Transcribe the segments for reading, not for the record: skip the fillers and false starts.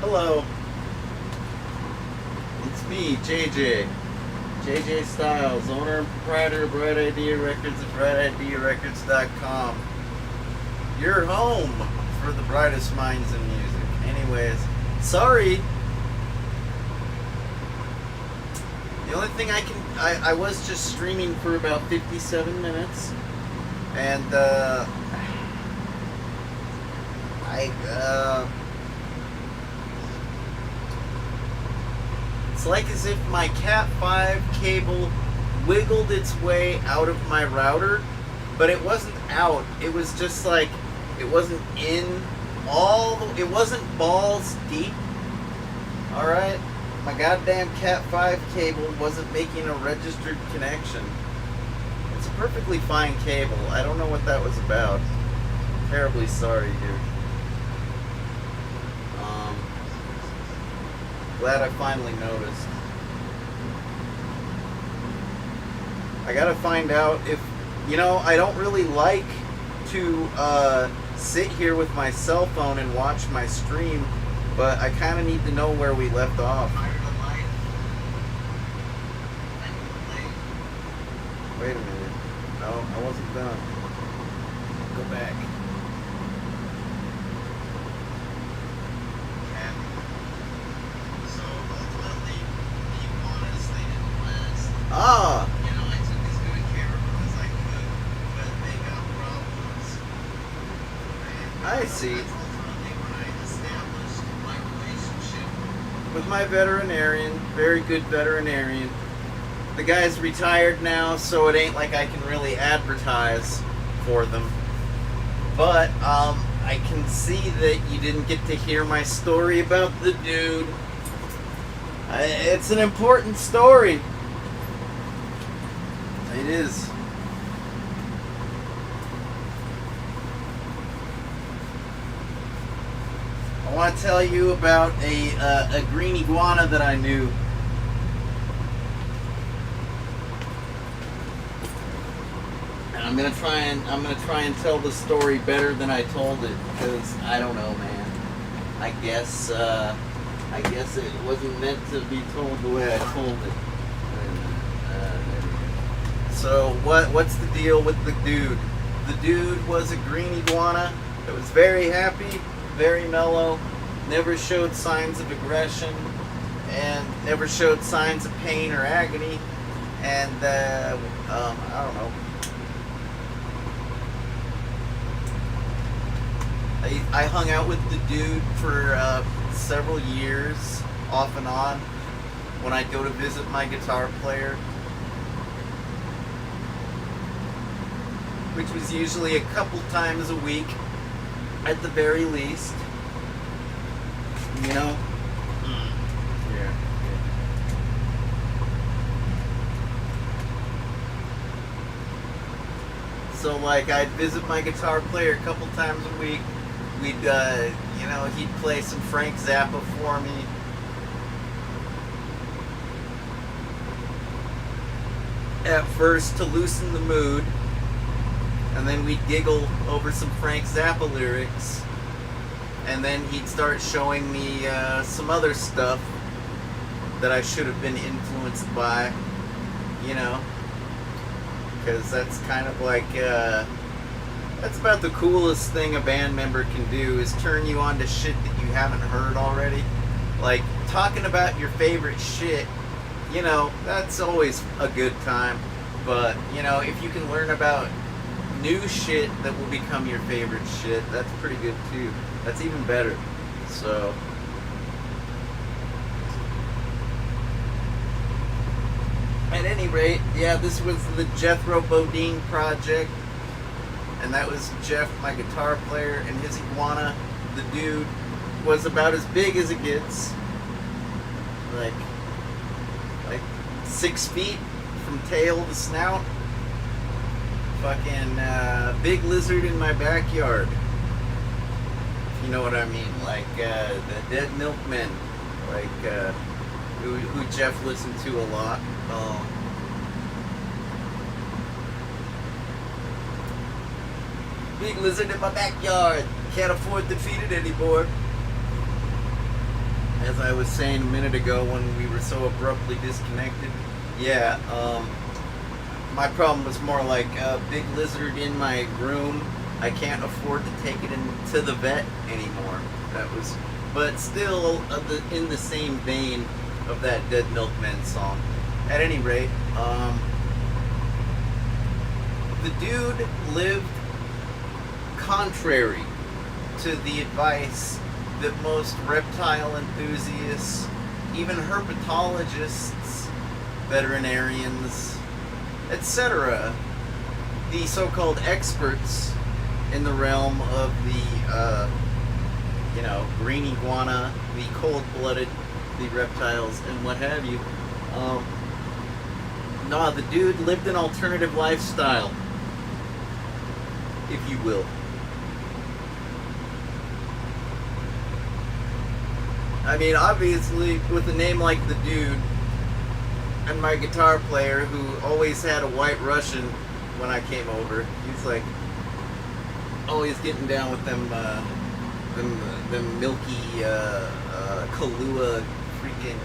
Hello, it's me, JJ. JJ Styles, owner and proprietor of Bright Idea Records at BrightIdeaRecords.com. Your home for the brightest minds in music. Anyways, sorry. The only thing I was just streaming for about 57 minutes. And, it's like as if my Cat 5 cable wiggled its way out of my router, but it wasn't out. It was just like, it wasn't in it wasn't balls deep. Alright? My goddamn Cat 5 cable wasn't making a registered connection. It's a perfectly fine cable. I don't know what that was about. Terribly sorry, dude. Glad I finally noticed. I gotta find out if, I don't really like to sit here with my cell phone and watch my stream, but I kind of need to know where we left off. Wait a minute. No, I wasn't done. Go back. Ah! I took as good care of them as I could, but they got problems. I see. Ultimately, when I established my relationship With my veterinarian, very good veterinarian. The guy's retired now, so it ain't like I can really advertise for them. But, I can see that you didn't get to hear my story about the dude. It's an important story. It is. I want to tell you about a green iguana that I knew. And I'm gonna try and tell the story better than I told it, because I don't know, man. I guess it wasn't meant to be told the way I told it. So what's the deal with the dude? The dude was a green iguana that was very happy, very mellow, never showed signs of aggression, and never showed signs of pain or agony. And I don't know. I hung out with the dude for several years, off and on, when I'd go to visit my guitar player, which was usually a couple times a week, at the very least. Yeah. So, like, I'd visit my guitar player a couple times a week. We'd, he'd play some Frank Zappa for me. At first, to loosen the mood. And then we'd giggle over some Frank Zappa lyrics. And then he'd start showing me some other stuff that I should have been influenced by, because that's kind of like, that's about the coolest thing a band member can do, is turn you on to shit that you haven't heard already. Like, talking about your favorite shit, that's always a good time. But, if you can learn about new shit that will become your favorite shit, that's pretty good too. That's even better. So, at any rate, yeah, this was the Jethro Bodine project, and that was Jeff, my guitar player, and his iguana. The dude was about as big as it gets, like 6 feet from tail to snout. Fucking big lizard in my backyard. You know what I mean? Like the Dead Milkmen, like who Jeff listened to a lot. Big lizard in my backyard. Can't afford to feed it anymore. as I was saying a minute ago when we were so abruptly disconnected, yeah, my problem was more like a big lizard in my room. I can't afford to take it into the vet anymore. That was, but still in the same vein of that Dead Milkmen song. At any rate, the dude lived contrary to the advice that most reptile enthusiasts, even herpetologists, veterinarians, etc., the so-called experts in the realm of the, green iguana, the cold-blooded, the reptiles, and what have you. No, the dude lived an alternative lifestyle, if you will. I mean, obviously, with a name like the dude, and my guitar player, who always had a white Russian when I came over, he's like always getting down with them milky Kahlua freaking,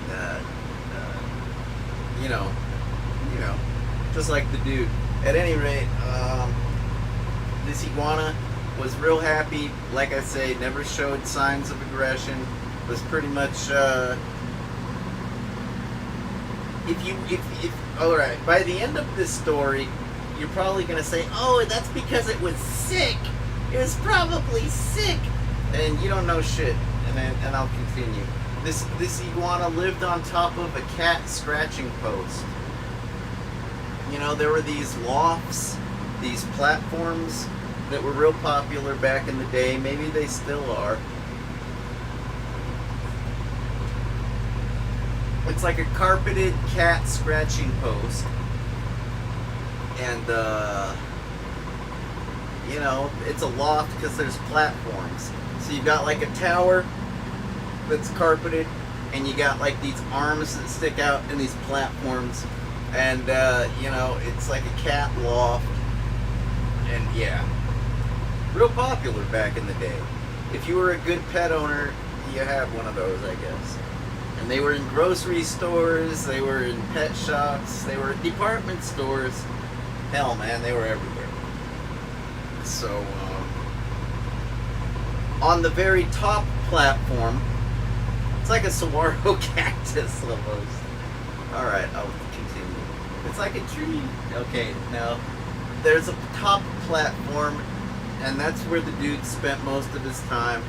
just like the dude. At any rate, this iguana was real happy. Like I say, never showed signs of aggression. Was pretty much all right, by the end of this story, you're probably gonna say, oh, that's because it was sick. It was probably sick, and you don't know shit. And I'll continue. This iguana lived on top of a cat scratching post. You know, there were these lofts, these platforms that were real popular back in the day. Maybe they still are. It's like a carpeted cat scratching post. And, it's a loft because there's platforms. So you've got like a tower that's carpeted, and you got like these arms that stick out in these platforms. And, it's like a cat loft. And, yeah. Real popular back in the day. If you were a good pet owner, you had one of those, I guess. And they were in grocery stores, they were in pet shops, they were in department stores. Hell, man, they were everywhere. So, on the very top platform, it's like a saguaro cactus almost. Alright, I'll continue. It's like a tree. Okay, now, there's a top platform, and that's where the dude spent most of his time.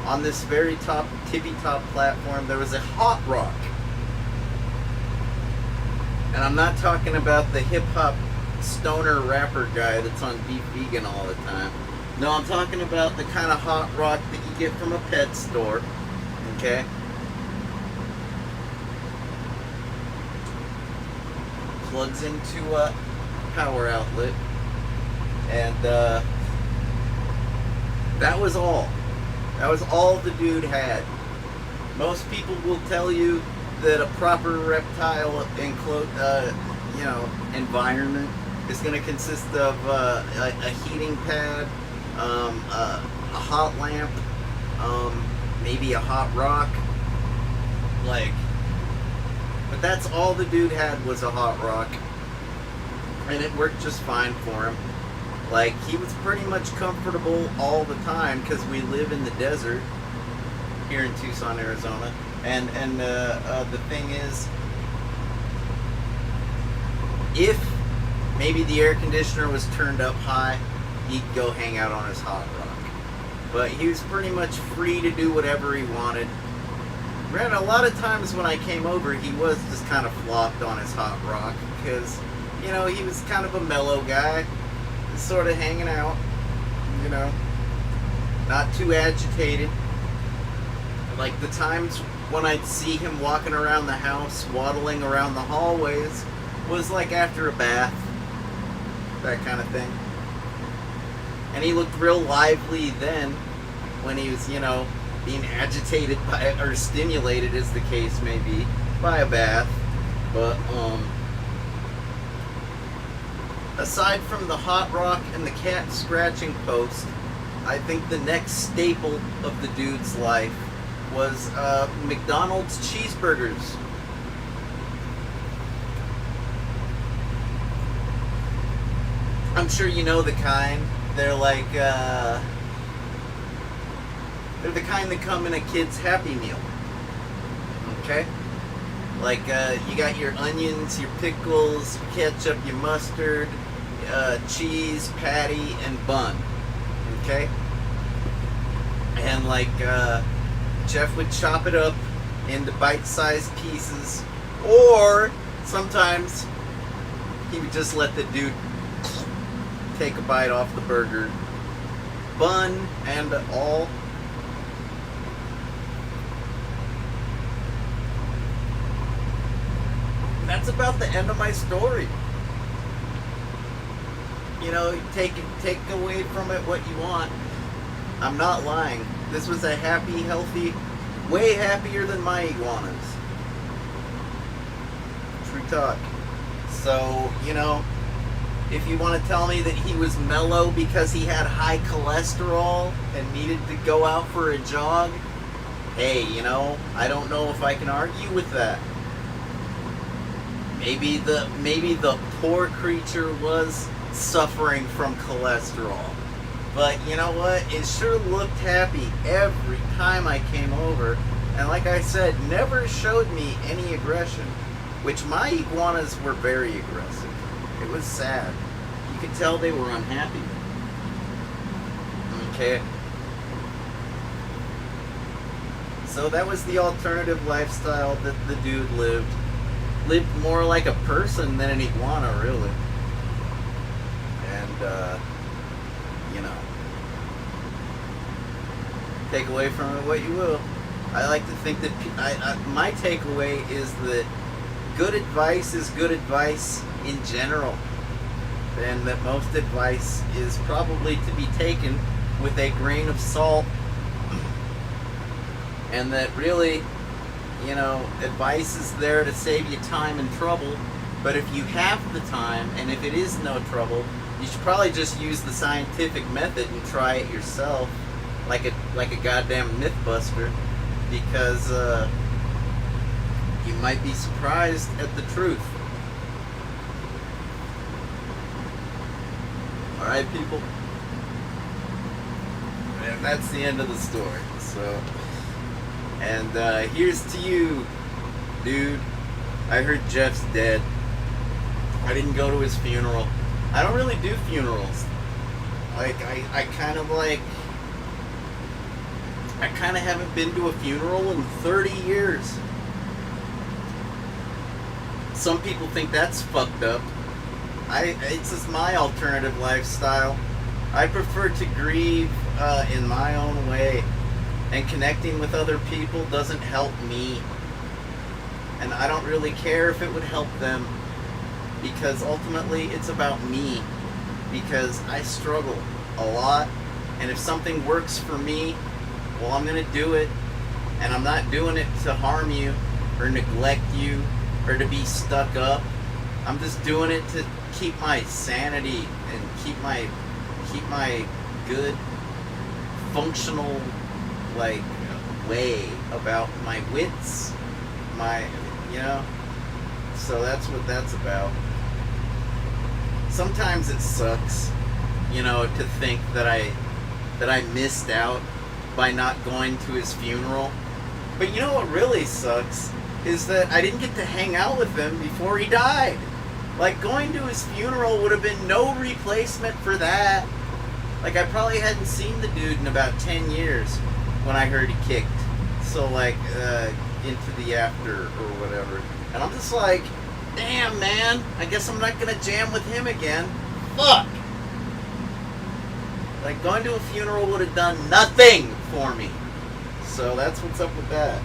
On this very top, tippy-top platform, there was a hot rock. And I'm not talking about the hip-hop stoner rapper guy that's on Beef Vegan all the time. No, I'm talking about the kind of hot rock that you get from a pet store. Okay? Plugs into a power outlet. And, that was all. That was all the dude had. Most people will tell you that a proper reptile environment is going to consist of a heating pad, a hot lamp, maybe a hot rock. But that's all the dude had was a hot rock, and it worked just fine for him. He was pretty much comfortable all the time because we live in the desert here in Tucson, Arizona. And the thing is, if maybe the air conditioner was turned up high, he'd go hang out on his hot rock. But he was pretty much free to do whatever he wanted. Granted, a lot of times when I came over, he was just kind of flopped on his hot rock because, he was kind of a mellow guy. Sort of hanging out, not too agitated. Like the times when I'd see him walking around the house, waddling around the hallways, was like after a bath, that kind of thing. And he looked real lively then, when he was, being agitated by, or stimulated as the case may be, by a bath. But, aside from the hot rock and the cat scratching post, I think the next staple of the dude's life was McDonald's cheeseburgers. I'm sure you know the kind. They're like, they're the kind that come in a kid's Happy Meal. Okay? Like, you got your onions, your pickles, your ketchup, your mustard, cheese, patty, and bun. Okay? And like, Jeff would chop it up into bite-sized pieces, or sometimes he would just let the dude take a bite off the burger, bun and all. That's about the end of my story. You know, take away from it what you want. I'm not lying. This was a happy, healthy, way happier than my iguanas. True talk. So, you know, if you want to tell me that he was mellow because he had high cholesterol and needed to go out for a jog, hey, you know, I don't know if I can argue with that. Maybe the poor creature was suffering from cholesterol. But you know what? It sure looked happy every time I came over. And like I said, never showed me any aggression. Which my iguanas were very aggressive. It was sad. You could tell they were unhappy. Okay. So that was the alternative lifestyle that the dude lived. Lived more like a person than an iguana, really. And, you know, take away from it what you will. I like to think that my takeaway is that good advice is good advice in general, and that most advice is probably to be taken with a grain of salt, and that really, you know, advice is there to save you time and trouble. But if you have the time, and if it is no trouble, you should probably just use the scientific method and try it yourself, like a goddamn Mythbuster, because you might be surprised at the truth. All right, people. And that's the end of the story. So. And here's to you, dude. I heard Jeff's dead. I didn't go to his funeral. I don't really do funerals. Like, I kind of haven't been to a funeral in 30 years. Some people think that's fucked up. It's just my alternative lifestyle. I prefer to grieve in my own way. And connecting with other people doesn't help me. And I don't really care if it would help them. Because ultimately it's about me. Because I struggle a lot. And if something works for me, well, I'm going to do it. And I'm not doing it to harm you or neglect you or to be stuck up. I'm just doing it to keep my sanity and keep my good functional like way about my wits, you know. So that's what that's about. Sometimes it sucks, you know, to think that I missed out by not going to his funeral. But you know what really sucks is that I didn't get to hang out with him before he died. Like, going to his funeral would have been no replacement for that. Like, I probably hadn't seen the dude in about 10 years when I heard he kicked. So, like, into the after or whatever. And I'm just like, damn, man, I guess I'm not gonna jam with him again. Fuck! Like, going to a funeral would have done nothing for me. So that's what's up with that.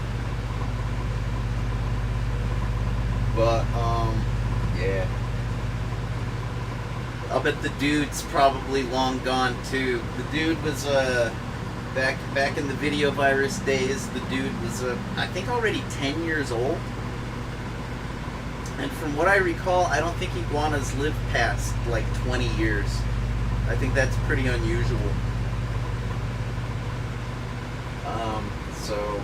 But, yeah. I'll bet the dude's probably long gone too. The dude was, back in the video virus days, the dude was, I think already 10 years old. And from what I recall, I don't think iguanas live past like 20 years. I think that's pretty unusual. So,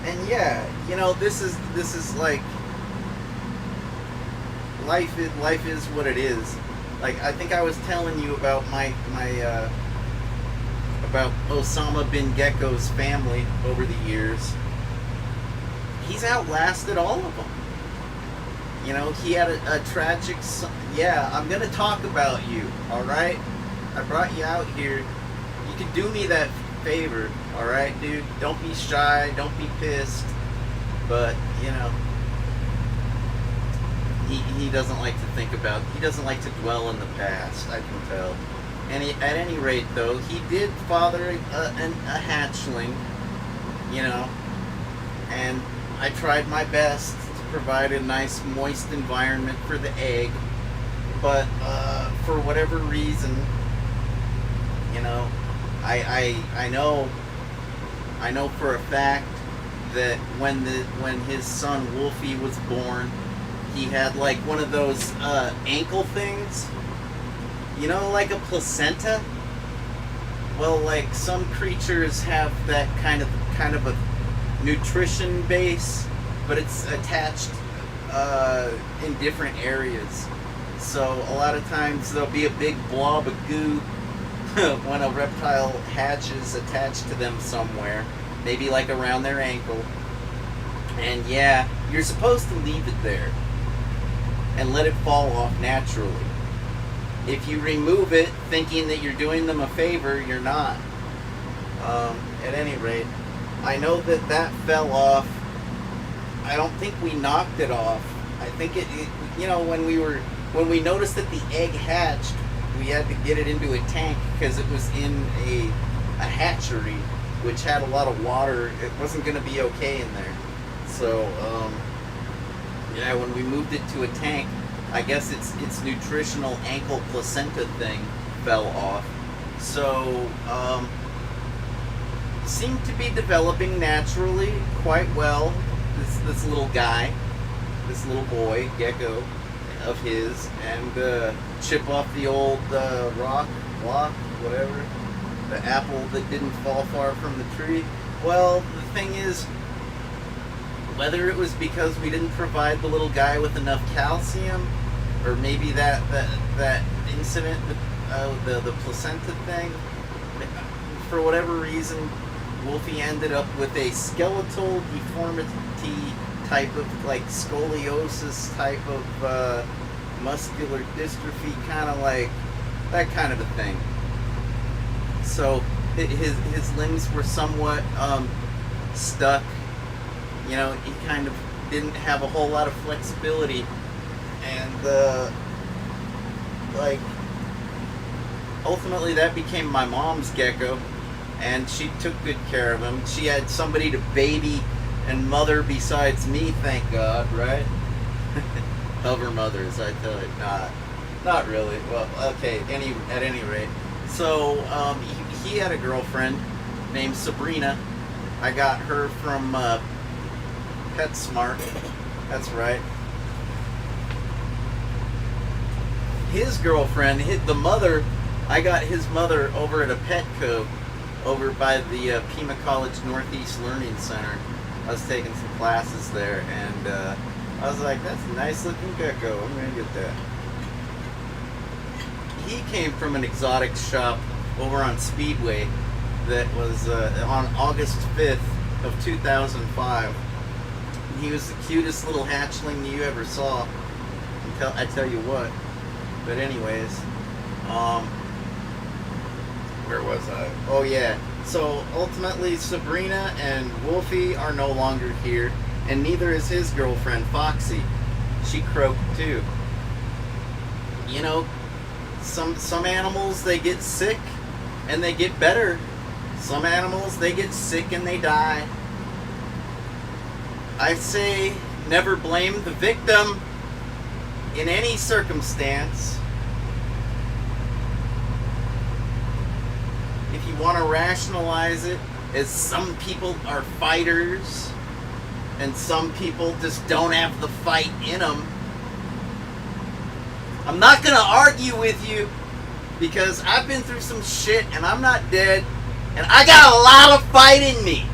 And yeah, this is like life is what it is. Like, I think I was telling you about my about Osama bin Gecko's family over the years. He's outlasted all of them. He had a tragic son. Yeah, I'm gonna talk about you. All right, I brought you out here. You can do me that favor. All right, dude. Don't be shy. Don't be pissed. But he doesn't like to think about. He doesn't like to dwell in the past. I can tell. And at any rate, though, he did father a hatchling. And I tried my best to provide a nice, moist environment for the egg. But for whatever reason, I know for a fact that when his son Wolfie was born, he had like one of those ankle things, like a placenta. Well, like some creatures have that kind of a nutrition base, but it's attached in different areas. So a lot of times there'll be a big blob of goo when a reptile hatches attached to them somewhere, maybe like around their ankle. And yeah, you're supposed to leave it there and let it fall off naturally. If you remove it thinking that you're doing them a favor, you're not. At any rate, I know that fell off. I don't think we knocked it off. I think it when we noticed that the egg hatched, we had to get it into a tank because it was in a hatchery, which had a lot of water. It wasn't going to be okay in there. So, when we moved it to a tank, I guess its nutritional ankle placenta thing fell off. So, seemed to be developing naturally quite well. This little guy, this little boy, gecko of his, and chip off the old block, whatever, the apple that didn't fall far from the tree. Well, the thing is, whether it was because we didn't provide the little guy with enough calcium, or maybe that incident with the placenta thing, for whatever reason, Wolfie ended up with a skeletal deformity type of, like, scoliosis type of muscular dystrophy, kind of like that kind of a thing. So his limbs were somewhat stuck. He kind of didn't have a whole lot of flexibility, and ultimately that became my mom's gecko, and she took good care of him. She had somebody to baby and mother besides me, thank God, right? Hover mothers, I tell you. Not really. Well, okay, at any rate. So, he had a girlfriend named Sabrina. I got her from PetSmart. That's right. His girlfriend, the mother, I got his mother over at a Petco over by the Pima College Northeast Learning Center. I was taking some classes there, and I was like, that's a nice looking gecko. I'm going to get that. He came from an exotic shop over on Speedway that was on August 5th of 2005. He was the cutest little hatchling you ever saw. I tell you what. But anyways, where was I? Oh yeah. So ultimately, Sabrina and Wolfie are no longer here, and neither is his girlfriend Foxy. She croaked too. Some animals, they get sick and they get better. Some animals, they get sick and they die. I say never blame the victim in any circumstance. If you want to rationalize it as some people are fighters and some people just don't have the fight in them, I'm not going to argue with you, because I've been through some shit and I'm not dead, and I got a lot of fight in me.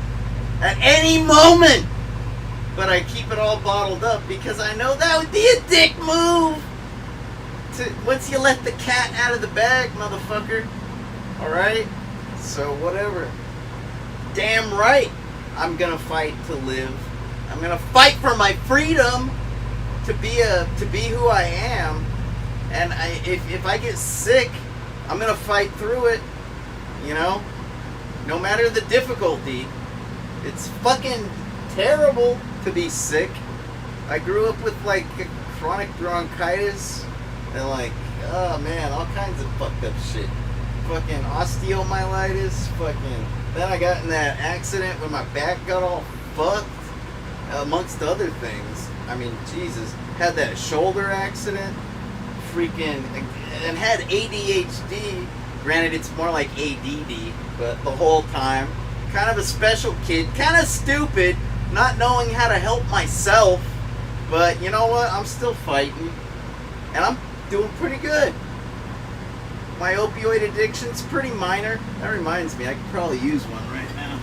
at any moment. But I keep it all bottled up because I know that would be a dick move. Once you let the cat out of the bag, motherfucker. Alright? So whatever. Damn right I'm gonna fight to live. I'm gonna fight for my freedom to be who I am. And if I get sick, I'm gonna fight through it. You know? No matter the difficulty. It's fucking terrible to be sick. I grew up with like chronic bronchitis and like, oh man, all kinds of fucked up shit. Fucking osteomyelitis, fucking. Then I got in that accident when my back got all fucked, amongst other things. I mean, Jesus, had that shoulder accident, freaking, and had ADHD. Granted, it's more like ADD, but the whole time, kind of a special kid, kind of stupid. Not knowing how to help myself, but you know what? I'm still fighting, and I'm doing pretty good. My opioid addiction's pretty minor. That reminds me, I could probably use one right now.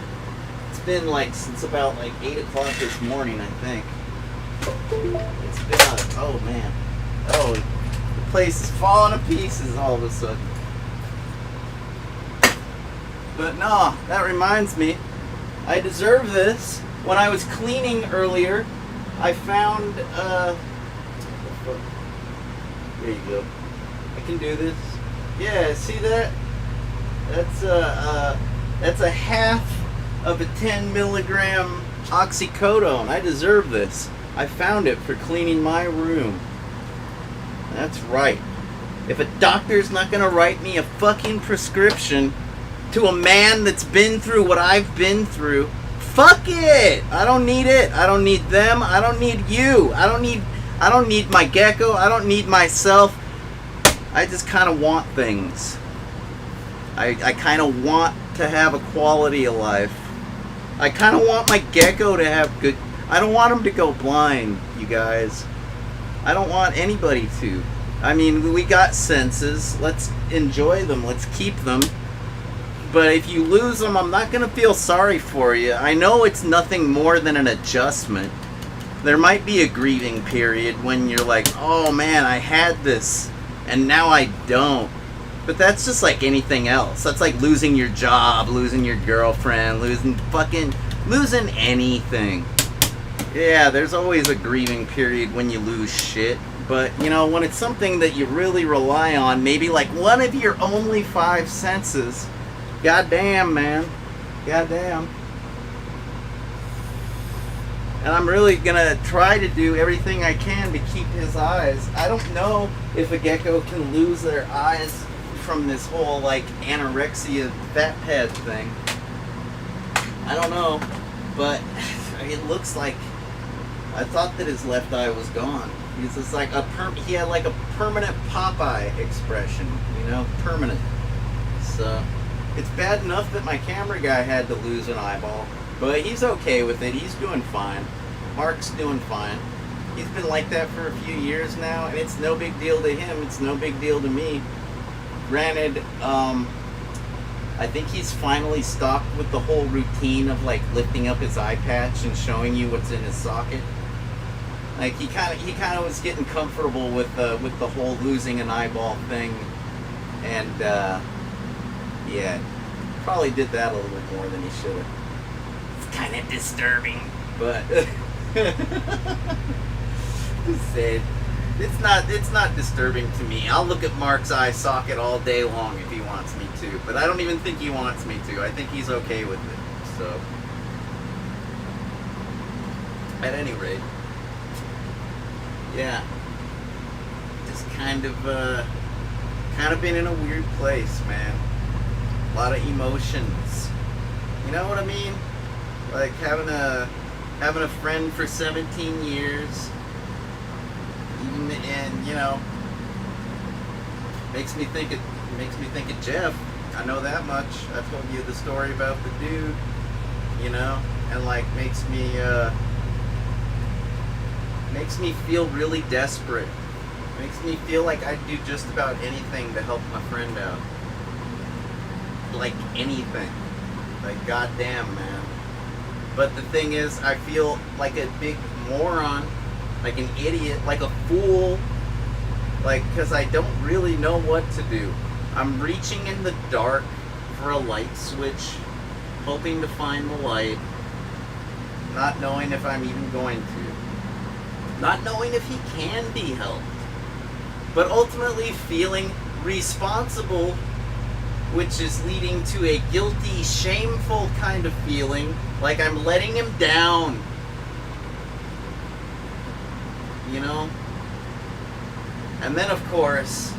It's been like since about like 8 o'clock this morning, I think. It's been oh man. Oh, the place is falling to pieces all of a sudden. But no, that reminds me, I deserve this. When I was cleaning earlier, I found, there you go. I can do this. Yeah, see that? That's a half of a 10 milligram oxycodone. I deserve this. I found it for cleaning my room. That's right. If a doctor's not gonna write me a fucking prescription to a man that's been through what I've been through, fuck it! I don't need it. I don't need them. I don't need you. I don't need my gecko. I don't need myself. I just kind of want things. I kind of want to have a quality of life. I kind of want my gecko to have good... I don't want him to go blind, you guys. I don't want anybody to. I mean, we got senses. Let's enjoy them. Let's keep them. But if you lose them, I'm not going to feel sorry for you. I know it's nothing more than an adjustment. There might be a grieving period when you're like, oh man, I had this, and now I don't. But that's just like anything else. That's like losing your job, losing your girlfriend, losing anything. Yeah, there's always a grieving period when you lose shit. But, you know, when it's something that you really rely on, maybe like one of your only 5 senses... Goddamn, man. Goddamn. And I'm really gonna try to do everything I can to keep his eyes. I don't know if a gecko can lose their eyes from this whole, like, anorexia fat pad thing. I don't know. But it looks like... I thought that his left eye was gone. He's just like he had like a permanent Popeye expression, you know? Permanent. So... It's bad enough that my camera guy had to lose an eyeball, but he's okay with it. He's doing fine. Mark's doing fine. He's been like that for a few years now, and it's no big deal to him. It's no big deal to me. Granted, I think he's finally stopped with the whole routine of like lifting up his eye patch and showing you what's in his socket. Like he kind of was getting comfortable with the whole losing an eyeball thing, and. Yeah, probably did that a little bit more than he should have. It's kind of disturbing, but it's not disturbing to me. I'll look at Mark's eye socket all day long if he wants me to, but I don't even think he wants me to. I think he's okay with it. So, at any rate, yeah, just kind of been in a weird place, man. A lot of emotions. You know what I mean? Like having a friend for 17 years, and you know, makes me think of Jeff. I know that much. I told you the story about the dude, you know, and like makes me feel really desperate. Makes me feel like I'd do just about anything to help my friend out. Like anything. Like goddamn, man. But the thing is, I feel like a big moron, like an idiot, like a fool, like, because I don't really know what to do. I'm reaching in the dark for a light switch, hoping to find the light, not knowing if I'm even going to. Not knowing if he can be helped. But ultimately feeling responsible, which is leading to a guilty, shameful kind of feeling, like I'm letting him down. You know? And then, of course,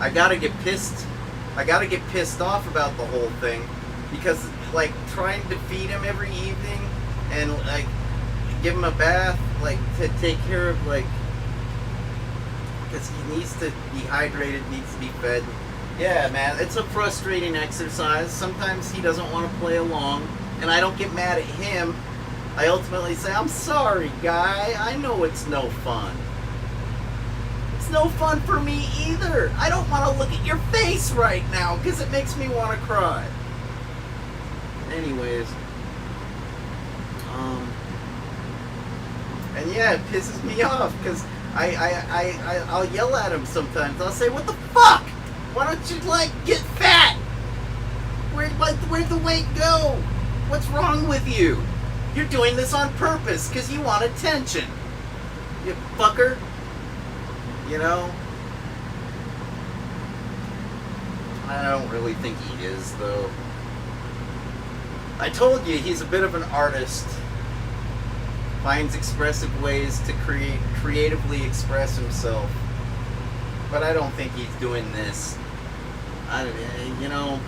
I gotta get pissed off about the whole thing, because, like, trying to feed him every evening and, like, give him a bath, like, to take care of, like, because he needs to be hydrated, needs to be fed. Yeah, man, it's a frustrating exercise. Sometimes he doesn't want to play along, and I don't get mad at him. I ultimately say, I'm sorry, guy. I know it's no fun. It's no fun for me either. I don't want to look at your face right now because it makes me want to cry. Anyways. And yeah, it pisses me off because I'll yell at him sometimes. I'll say, what the fuck? Why don't you, like, get fat? Where'd the weight go? What's wrong with you? You're doing this on purpose because you want attention. You fucker. You know? I don't really think he is, though. I told you, he's a bit of an artist. Finds expressive ways to creatively express himself. But I don't think he's doing this. You know,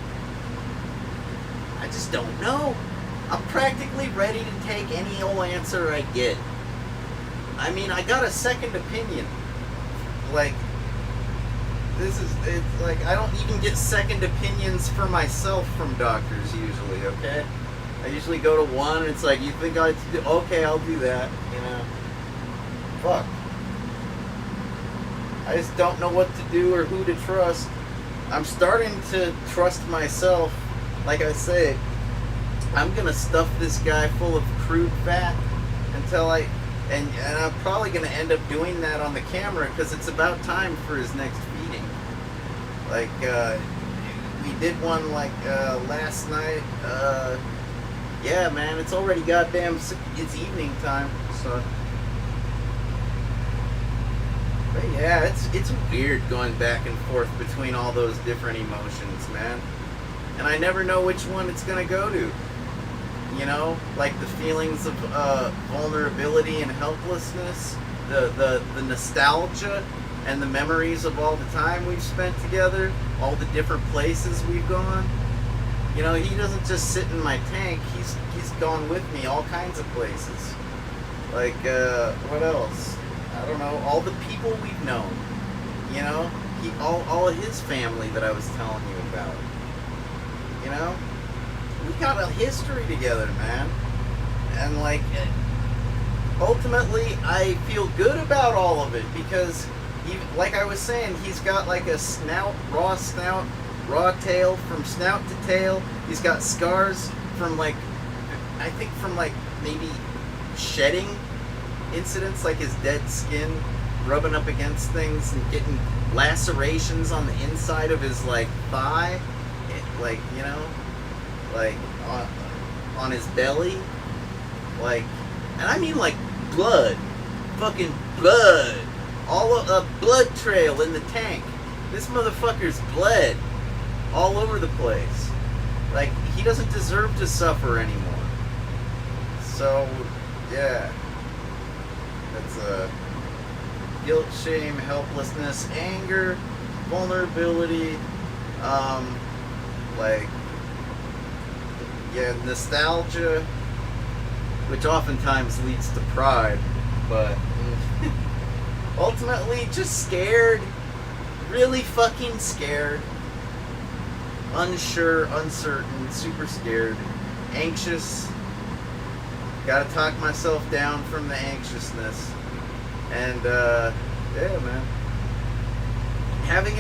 I just don't know. I'm practically ready to take any old answer I get. I mean, I got a second opinion. Like, it's like, I don't even get second opinions for myself from doctors usually, okay? I usually go to one, and it's like, you think I do? Okay, I'll do that, you know? Fuck. I just don't know what to do or who to trust. I'm starting to trust myself. Like I say, I'm gonna stuff this guy full of crude fat until and I'm probably gonna end up doing that on the camera because it's about time for his next feeding. Like, we did one like last night. Yeah, man, it's already goddamn, it's evening time, so. But yeah, it's weird going back and forth between all those different emotions, man. And I never know which one it's gonna go to. You know, like the feelings of vulnerability and helplessness, the nostalgia and the memories of all the time we've spent together, all the different places we've gone. You know, he doesn't just sit in my tank. He's gone with me all kinds of places. Like, what else? I don't know. All the people we've known. You know, all of his family that I was telling you about. You know, we got a history together, man. And like, ultimately, I feel good about all of it because, like I was saying, he's got like a raw tail from snout to tail. He's got scars from like, I think from like maybe shedding incidents, like his dead skin rubbing up against things and getting lacerations on the inside of his like thigh, like, you know, like on his belly, like, and I mean like blood, fucking blood, all a blood trail in the tank. This motherfucker's bled all over the place. Like, he doesn't deserve to suffer anymore. So, yeah. That's guilt, shame, helplessness, anger, vulnerability, like, yeah, nostalgia, which oftentimes leads to pride, but ultimately just scared, really fucking scared, unsure, uncertain, super scared, anxious. Gotta talk myself down from the anxiousness. And yeah, man. Having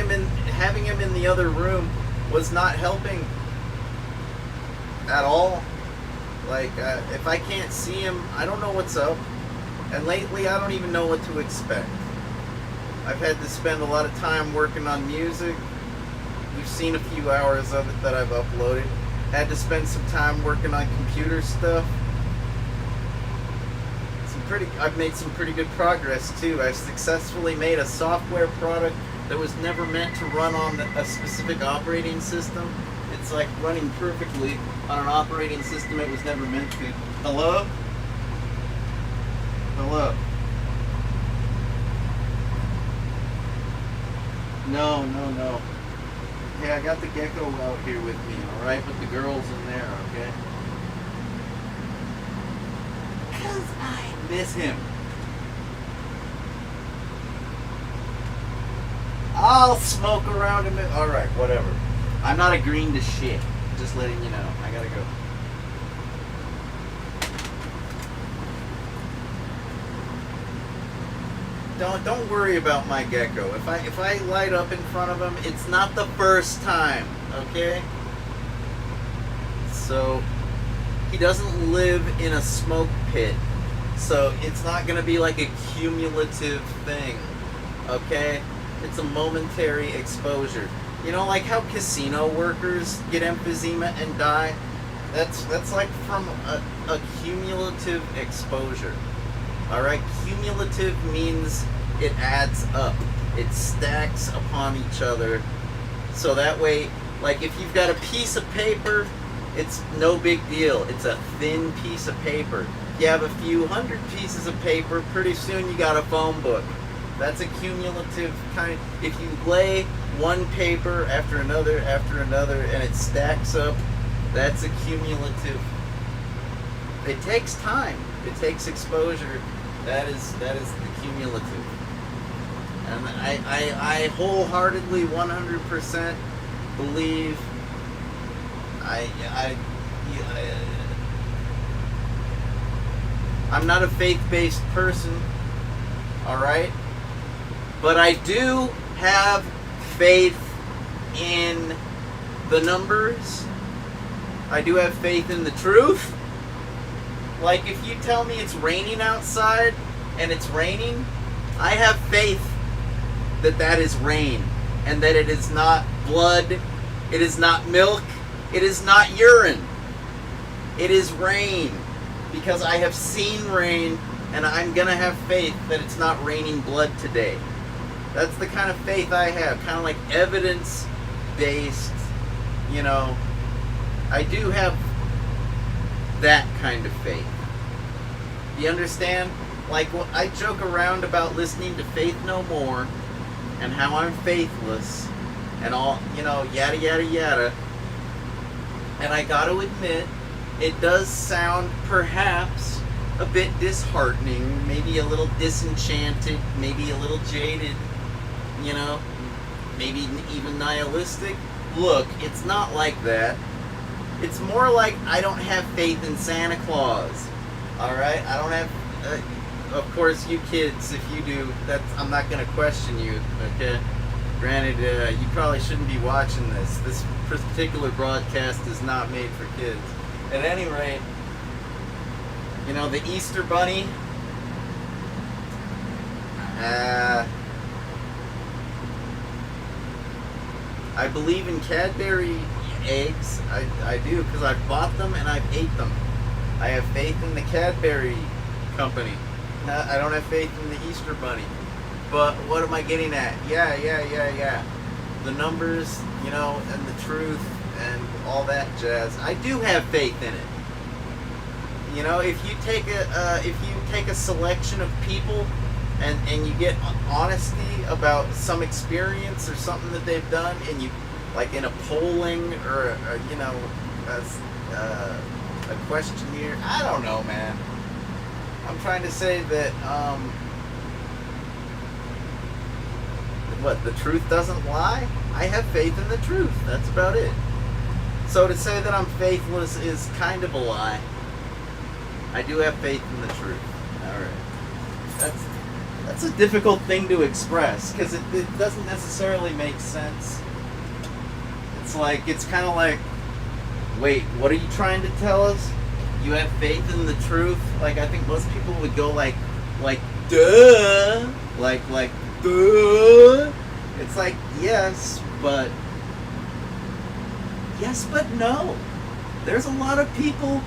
him in the other room was not helping at all. Like, if I can't see him, I don't know what's up. And lately, I don't even know what to expect. I've had to spend a lot of time working on music. You've seen a few hours of it that I've uploaded. Had to spend some time working on computer stuff. I've made some pretty good progress too. I've successfully made a software product that was never meant to run on a specific operating system. It's like running perfectly on an operating system it was never meant to. Hello? Hello? No. Hey, I got the gecko out here with me, alright? But the girl's in there, okay? Because I miss him. I'll smoke around him. Alright, whatever. I'm not agreeing to shit. Just letting you know. I gotta go. Don't worry about my gecko. If I light up in front of him, it's not the first time, okay? So he doesn't live in a smoke pit. So it's not gonna be like a cumulative thing, okay? It's a momentary exposure. You know, like how casino workers get emphysema and die? That's like from a cumulative exposure. Alright? Cumulative means it adds up. It stacks upon each other. So that way, like if you've got a piece of paper, it's no big deal. It's a thin piece of paper. You have a few hundred pieces of paper, pretty soon you got a phone book. That's a cumulative kind. If you lay one paper after another, and it stacks up, that's a cumulative. It takes time. It takes exposure. That is the cumulative. And I wholeheartedly, 100% believe. I'm not a faith-based person, all right? But I do have faith in the numbers. I do have faith in the truth. Like if you tell me it's raining outside and it's raining, I have faith that that is rain and that it is not blood, it is not milk, it is not urine. It is rain because I have seen rain and I'm going to have faith that it's not raining blood today. That's the kind of faith I have, kind of like evidence-based, you know. I do have that kind of faith. You understand? Like, I joke around about listening to Faith No More and how I'm faithless and all, you know, yada, yada, yada. And I got to admit, it does sound perhaps a bit disheartening, maybe a little disenchanted, maybe a little jaded, you know, maybe even nihilistic. Look, it's not like that. It's more like I don't have faith in Santa Claus. Alright? I don't have... of course, you kids, if you do, I'm not going to question you, okay? Granted, you probably shouldn't be watching this. This particular broadcast is not made for kids. At any rate, you know, the Easter Bunny... I believe in Cadbury eggs. I do, because I've bought them and I've ate them. I have faith in the Cadbury company. I don't have faith in the Easter Bunny. But what am I getting at? Yeah. The numbers, you know, and the truth and all that jazz. I do have faith in it. You know, if you take a selection of people and you get honesty about some experience or something that they've done, and you, like in a polling or you know, a questionnaire. I don't know, man. I'm trying to say that what, the truth doesn't lie? I have faith in the truth. That's about it. So to say that I'm faithless is kind of a lie. I do have faith in the truth. All right. That's a difficult thing to express because it doesn't necessarily make sense. It's kind of like, wait, what are you trying to tell us? You have faith in the truth. Like, I think most people would go like, duh, like, duh. It's like, yes, but no. There's a lot of people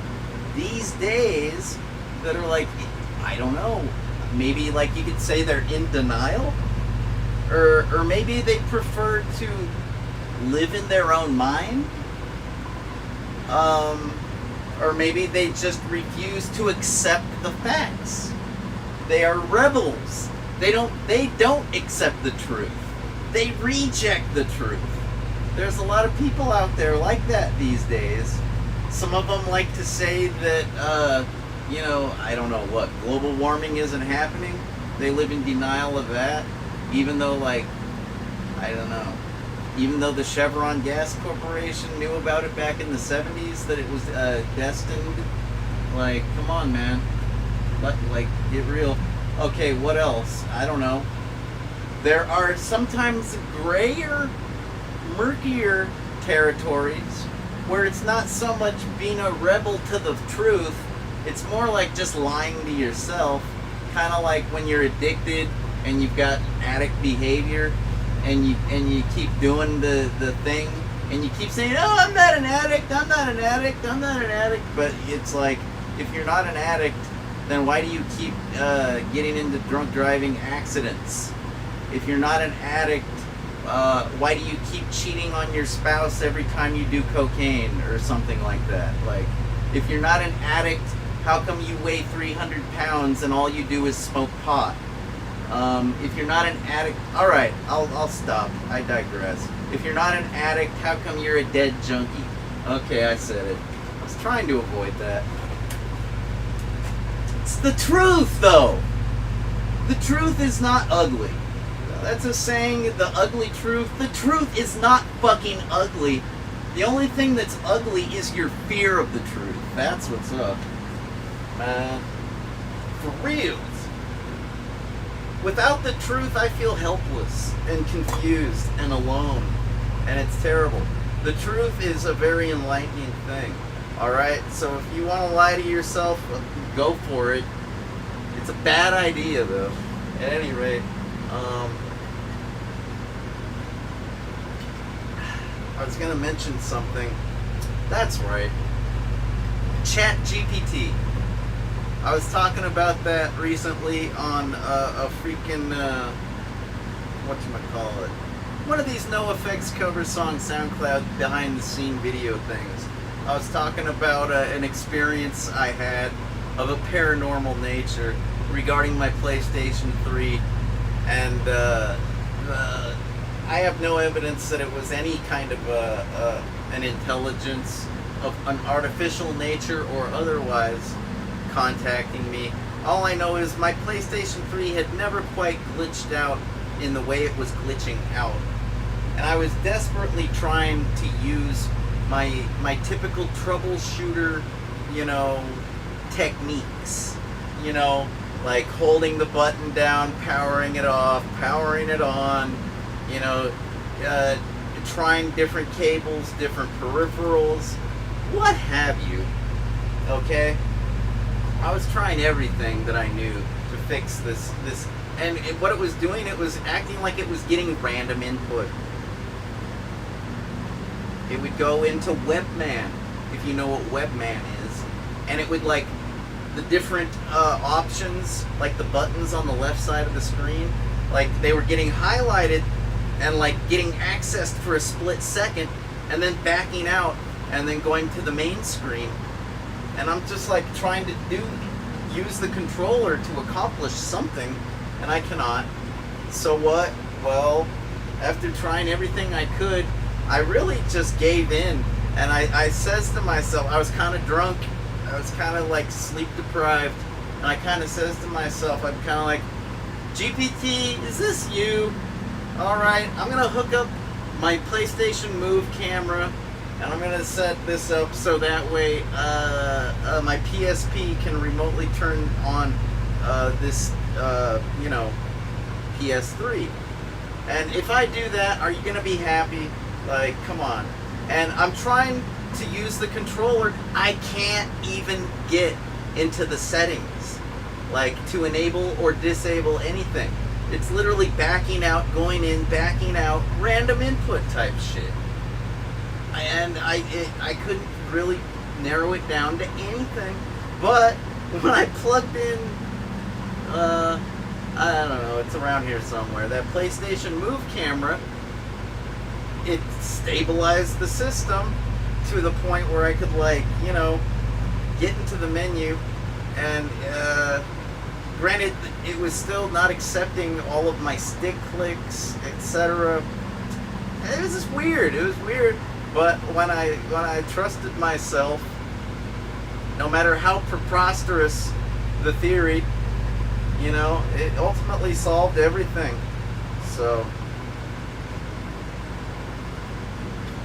these days that are like, I don't know, maybe like you could say they're in denial, or maybe they prefer to live in their own mind, or maybe they just refuse to accept the facts. They are rebels. They don't accept the truth. They reject the truth. There's a lot of people out there like that these days. Some of them like to say that, I don't know what, global warming isn't happening. They live in denial of that, even though, like, I don't know. Even though the Chevron Gas Corporation knew about it back in the 70s, that it was destined. Like, come on, man. Like, get real. Okay, what else? I don't know. There are sometimes grayer, murkier territories where it's not so much being a rebel to the truth, it's more like just lying to yourself. Kind of like when you're addicted and you've got addict behavior, and you keep doing the thing, and you keep saying, oh, I'm not an addict, but it's like, if you're not an addict, then why do you keep getting into drunk driving accidents? If you're not an addict, why do you keep cheating on your spouse every time you do cocaine or something like that? Like, if you're not an addict, how come you weigh 300 pounds and all you do is smoke pot? If you're not an addict, all right, I'll stop. I digress. If you're not an addict, how come you're a dead junkie? Okay, I said it. I was trying to avoid that. It's the truth, though. The truth is not ugly. That's a saying, the ugly truth. The truth is not fucking ugly. The only thing that's ugly is your fear of the truth. That's what's up. Man. For real. Without the truth, I feel helpless and confused and alone. And it's terrible. The truth is a very enlightening thing. Alright? So if you want to lie to yourself, go for it. It's a bad idea, though. At any rate, I was going to mention something. That's right. ChatGPT. I was talking about that recently on a freaking, whatchamacallit, one of these NoFX cover song SoundCloud behind the scene video things. I was talking about an experience I had of a paranormal nature regarding my PlayStation 3, and I have no evidence that it was any kind of an intelligence of an artificial nature or otherwise contacting me. All I know is my PlayStation 3 had never quite glitched out in the way it was glitching out, and I was desperately trying to use my typical troubleshooter, techniques, like holding the button down, powering it off, powering it on, trying different cables, different peripherals, what have you. Okay, I was trying everything that I knew to fix this, and what it was doing, it was acting like it was getting random input. It would go into Webman, if you know what Webman is, and it would, like, the different options, like the buttons on the left side of the screen, like they were getting highlighted and like getting accessed for a split second, and then backing out and then going to the main screen. And I'm just like trying to use the controller to accomplish something, and I cannot. So what? Well, after trying everything I could, I really just gave in, and I says to myself, I was kind of drunk, I was kind of like sleep deprived, and I kind of says to myself, I'm kind of like, GPT, is this you? Alright, I'm going to hook up my PlayStation Move camera, and I'm going to set this up so that way my PSP can remotely turn on this, PS3. And if I do that, are you going to be happy? Like, come on. And I'm trying to use the controller, I can't even get into the settings, like to enable or disable anything. It's literally backing out, going in, backing out, random input type shit. And I couldn't really narrow it down to anything. But when I plugged in, I don't know, it's around here somewhere, that PlayStation Move camera, it stabilized the system to the point where I could, like, you know, get into the menu. And granted, it was still not accepting all of my stick clicks, etc. It was just weird. It was weird. But when I trusted myself, no matter how preposterous the theory, you know, it ultimately solved everything. So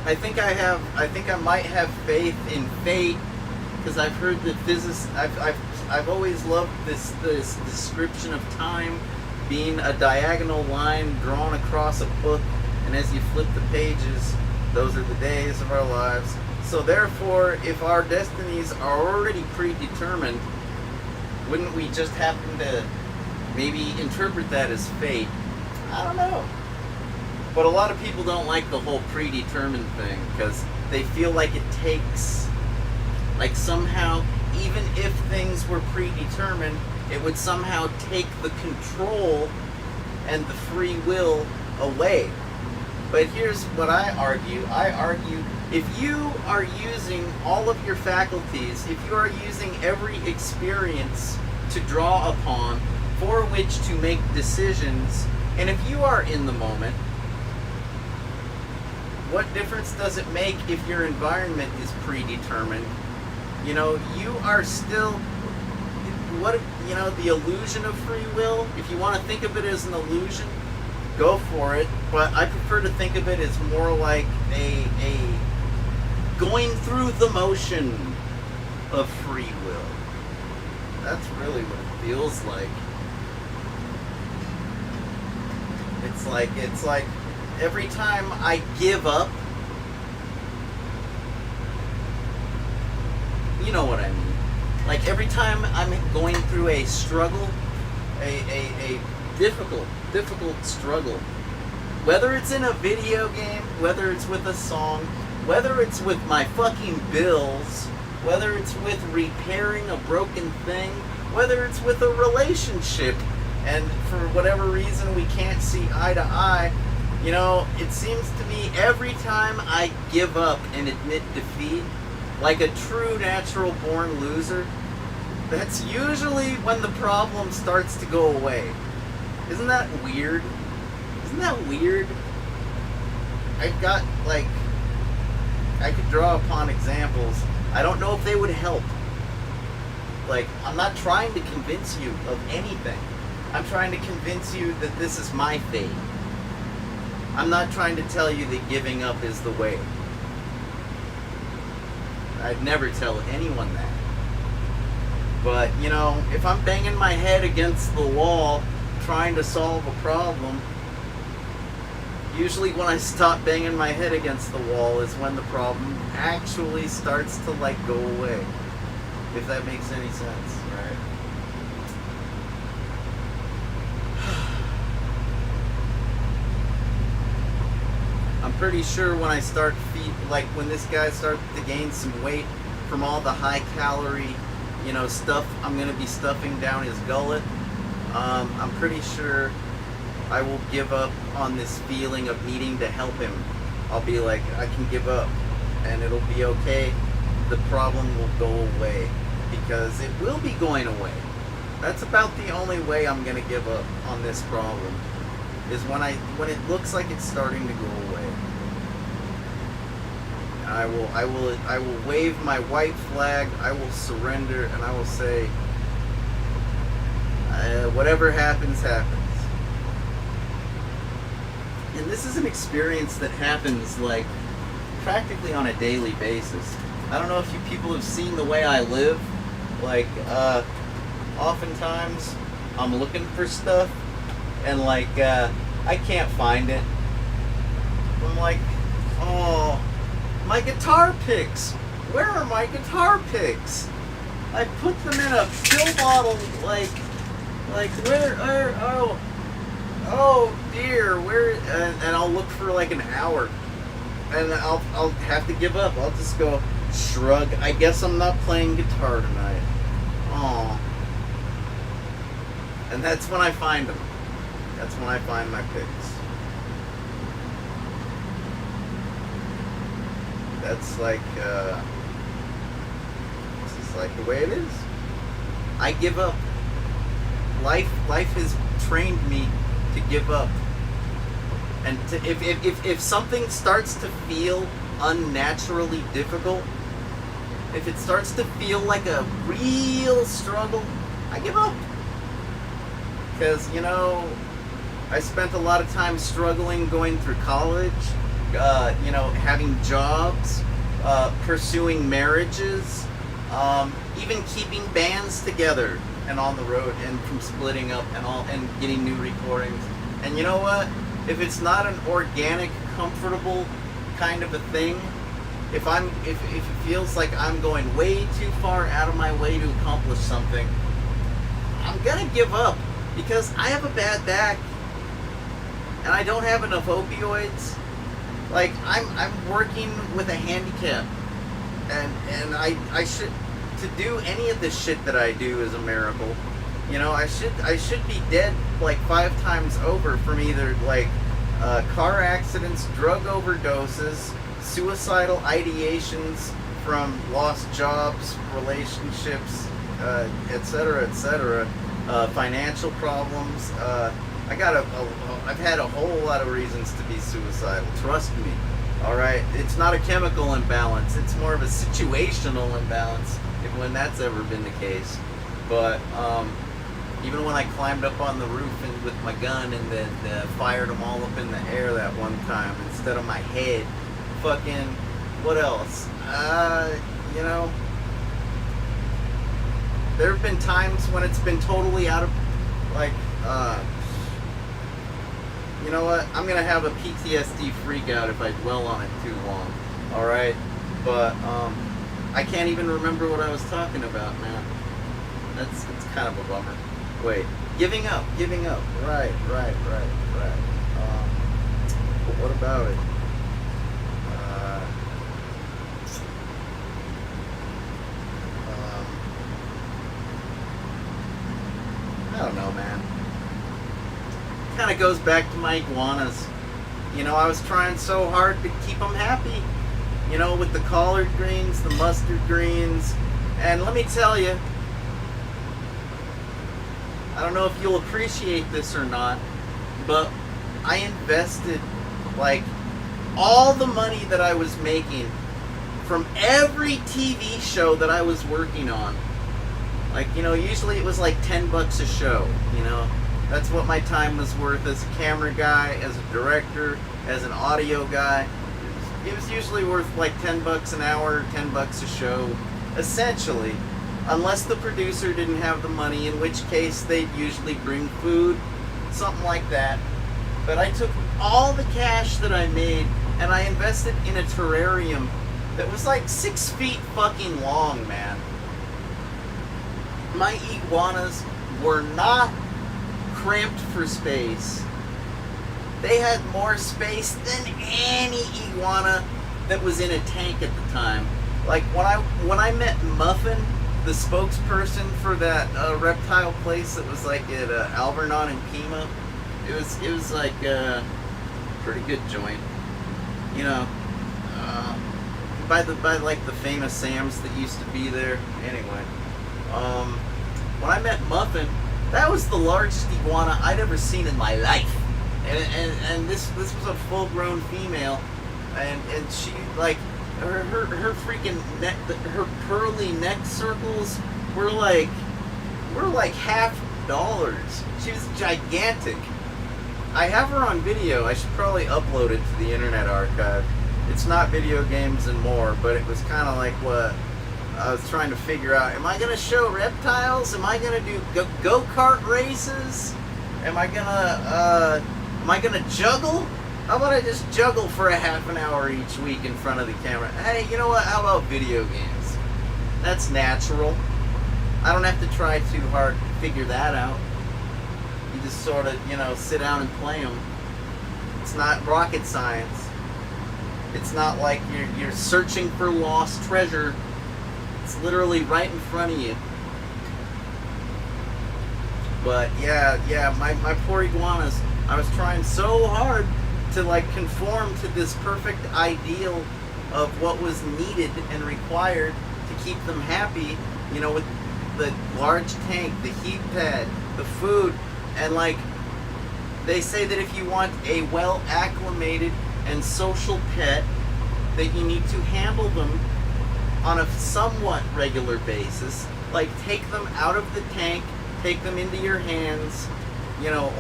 I think I might have faith in fate, because I've heard that physicists. I've always loved this description of time being a diagonal line drawn across a book, and as you flip the pages, those are the days of our lives. So therefore, if our destinies are already predetermined, wouldn't we just happen to maybe interpret that as fate? I don't know. But a lot of people don't like the whole predetermined thing, because they feel like it takes, like somehow, even if things were predetermined, it would somehow take the control and the free will away. But here's what I argue. I argue, if you are using all of your faculties, if you are using every experience to draw upon for which to make decisions, and if you are in the moment, what difference does it make if your environment is predetermined? You know, you are still, what, you know, the illusion of free will, if you want to think of it as an illusion, go for it. But I prefer to think of it as more like a going through the motion of free will. That's really what it feels like. It's like every time I give up, you know what I mean. Like every time I'm going through a struggle, a difficult struggle, whether it's in a video game, whether it's with a song, whether it's with my fucking bills, whether it's with repairing a broken thing, whether it's with a relationship, and for whatever reason we can't see eye to eye, you know, it seems to me every time I give up and admit defeat, like a true natural born loser, that's usually when the problem starts to go away. Isn't that weird? Isn't that weird? I've got, like, I could draw upon examples. I don't know if they would help. Like, I'm not trying to convince you of anything. I'm trying to convince you that this is my fate. I'm not trying to tell you that giving up is the way. I'd never tell anyone that. But, you know, if I'm banging my head against the wall trying to solve a problem, usually when I stop banging my head against the wall is when the problem actually starts to, like, go away. If that makes any sense, right? I'm pretty sure when I start when this guy starts to gain some weight from all the high calorie, you know, stuff I'm going to be stuffing down his gullet, I'm pretty sure I will give up on this feeling of needing to help him. I'll be like, I can give up and it'll be okay. The problem will go away, because it will be going away. That's about the only way I'm going to give up on this problem, is when it looks like it's starting to go away. I will wave my white flag, I will surrender, and I will say, whatever happens, happens. And this is an experience that happens, like, practically on a daily basis. I don't know if you people have seen the way I live. Like, oftentimes I'm looking for stuff and, like, I can't find it. I'm like, oh, My guitar picks. Where are my guitar picks? I put them in a pill bottle, like where, oh dear, where, and I'll look for like an hour, and I'll have to give up. I'll just go shrug. I guess I'm not playing guitar tonight. Aw. And that's when I find them. That's when I find my picks. That's like, this is like the way it is. I give up. Life has trained me to give up. And to, if something starts to feel unnaturally difficult, if it starts to feel like a real struggle, I give up. Because, you know, I spent a lot of time struggling going through college, you know, having jobs, pursuing marriages, even keeping bands together and on the road, and from splitting up and getting new recordings. And you know what? If it's not an organic, comfortable kind of a thing, if it feels like I'm going way too far out of my way to accomplish something, I'm gonna give up, because I have a bad back and I don't have enough opioids. Like, I'm working with a handicap, and I should, to do any of this shit that I do is a miracle. You know, I should be dead like 5 times over from either like car accidents, drug overdoses, suicidal ideations from lost jobs, relationships, etc., financial problems. I've had a whole lot of reasons to be suicidal. Trust me. All right, it's not a chemical imbalance. It's more of a situational imbalance, when that's ever been the case. But even when I climbed up on the roof and with my gun and then fired them all up in the air that one time instead of my head, fucking, what else? You know, there have been times when it's been totally out of, like, you know what? I'm gonna have a PTSD freak out if I dwell on it too long. All right, but I can't even remember what I was talking about, man. It's kind of a bummer. Wait, giving up. Right. But what about it? I don't know, man. Kind of goes back to my iguanas. You know, I was trying so hard to keep them happy. You know, with the collard greens, the mustard greens, and let me tell you, I don't know if you'll appreciate this or not, but I invested like all the money that I was making from every TV show that I was working on. Like, you know, usually it was like $10 a show, you know. That's what my time was worth as a camera guy, as a director, as an audio guy. It was usually worth like $10 an hour, $10 a show, essentially. Unless the producer didn't have the money, in which case they'd usually bring food, something like that. But I took all the cash that I made and I invested in a terrarium that was like 6 feet fucking long, man. My iguanas were not cramped for space. They had more space than any iguana that was in a tank at the time. Like when I met Muffin, the spokesperson for that reptile place that was like at Alvernon and Pima, it was like a pretty good joint, you know. By like the famous Sam's that used to be there. Anyway, when I met Muffin, that was the largest iguana I'd ever seen in my life, and this was a full-grown female, and she, like, her freaking neck, her pearly neck circles were like $50. She was gigantic. I have her on video. I should probably upload it to the Internet Archive. It's not video games and more, but it was kind of like what I was trying to figure out. Am I going to show reptiles? Am I going to do go-kart races? Am I going to juggle? How about I just juggle for a half an hour each week in front of the camera? Hey, you know what? How about video games? That's natural. I don't have to try too hard to figure that out. You just sort of, sit down and play them. It's not rocket science. It's not like you're searching for lost treasure. It's literally right in front of you. But yeah, my poor iguanas. I was trying so hard to conform to this perfect ideal of what was needed and required to keep them happy, with the large tank, the heat pad, the food, and they say that if you want a well acclimated and social pet, that you need to handle them on a somewhat regular basis. Take them out of the tank, take them into your hands,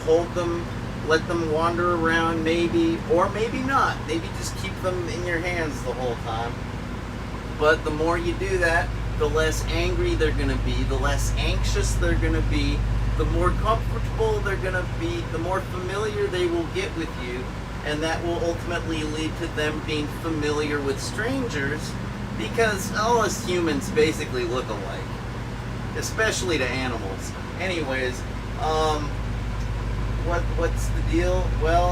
hold them, let them wander around maybe, or maybe not. Maybe just keep them in your hands the whole time. But the more you do that, the less angry they're going to be, the less anxious they're going to be, the more comfortable they're going to be, the more familiar they will get with you, and that will ultimately lead to them being familiar with strangers, because all us humans basically look alike, especially to animals. Anyways, what's the deal? Well,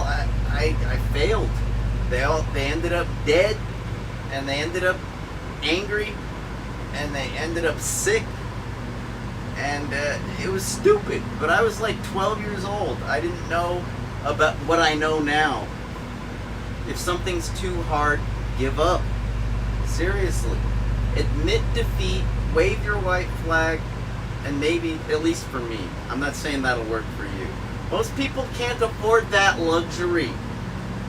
I failed. They ended up dead, and they ended up angry, and they ended up sick, and it was stupid. But I was 12 years old. I didn't know about what I know now. If something's too hard, give up. Seriously. Admit defeat, wave your white flag, and maybe, at least for me, I'm not saying that'll work for you. Most people can't afford that luxury.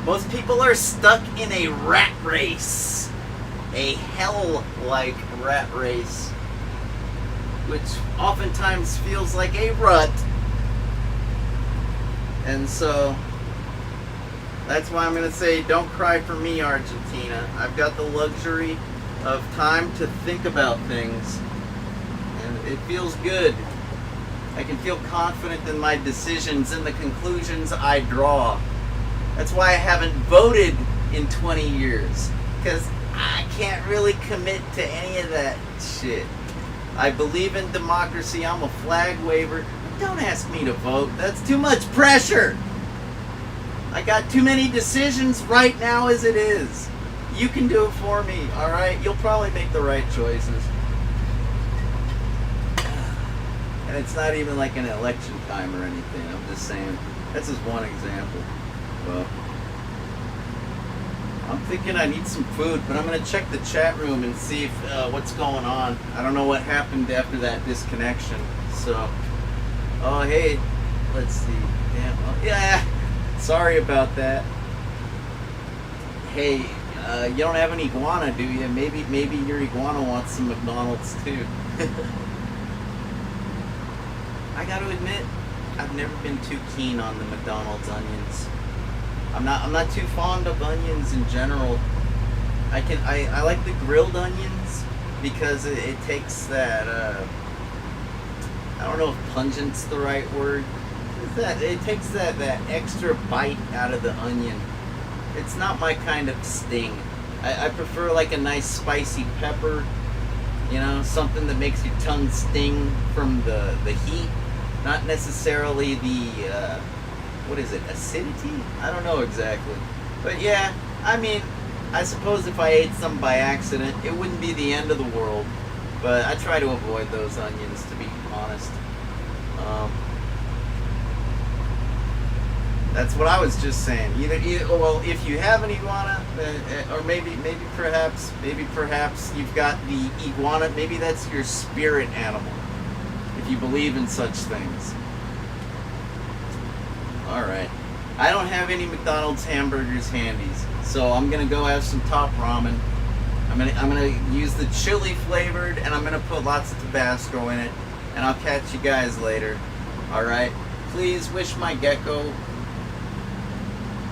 Most people are stuck in a rat race. A hell-like rat race, which oftentimes feels like a rut. And so, that's why I'm going to say, don't cry for me, Argentina. I've got the luxury of time to think about things, and it feels good. I can feel confident in my decisions and the conclusions I draw. That's why I haven't voted in 20 years, because I can't really commit to any of that shit. I believe in democracy. I'm a flag waver. Don't ask me to vote. That's too much pressure. I got too many decisions right now as it is. You can do it for me, alright? You'll probably make the right choices. And it's not even like an election time or anything. I'm just saying. That's just one example. Well, I'm thinking I need some food, but I'm going to check the chat room and see if what's going on. I don't know what happened after that disconnection. So, oh hey, let's see. Damn, well, yeah, sorry about that. Hey, you don't have an iguana, do you? Maybe your iguana wants some McDonald's too. I got to admit, I've never been too keen on the McDonald's onions. I'm not too fond of onions in general. I like the grilled onions because it takes that I don't know if pungent's the right word. It takes that extra bite out of the onion. It's not my kind of sting. I prefer like a nice spicy pepper, something that makes your tongue sting from the heat, not necessarily the what is it, acidity? I don't know exactly. But yeah, I suppose if I ate some by accident, it wouldn't be the end of the world. But I try to avoid those onions, to be honest. That's what I was just saying. Well, if you have an iguana, or maybe perhaps you've got the iguana. Maybe that's your spirit animal, if you believe in such things. Alright. I don't have any McDonald's hamburgers handies, so I'm gonna go have some top ramen. I'm gonna use the chili flavored, and I'm gonna put lots of Tabasco in it, and I'll catch you guys later. Alright? Please wish my gecko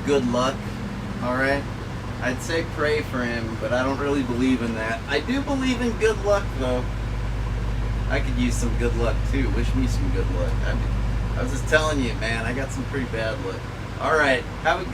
good luck. Alright? I'd say pray for him, but I don't really believe in that. I do believe in good luck though. I could use some good luck too. Wish me some good luck. I was just telling you, man, I got some pretty bad luck. Alright, have a good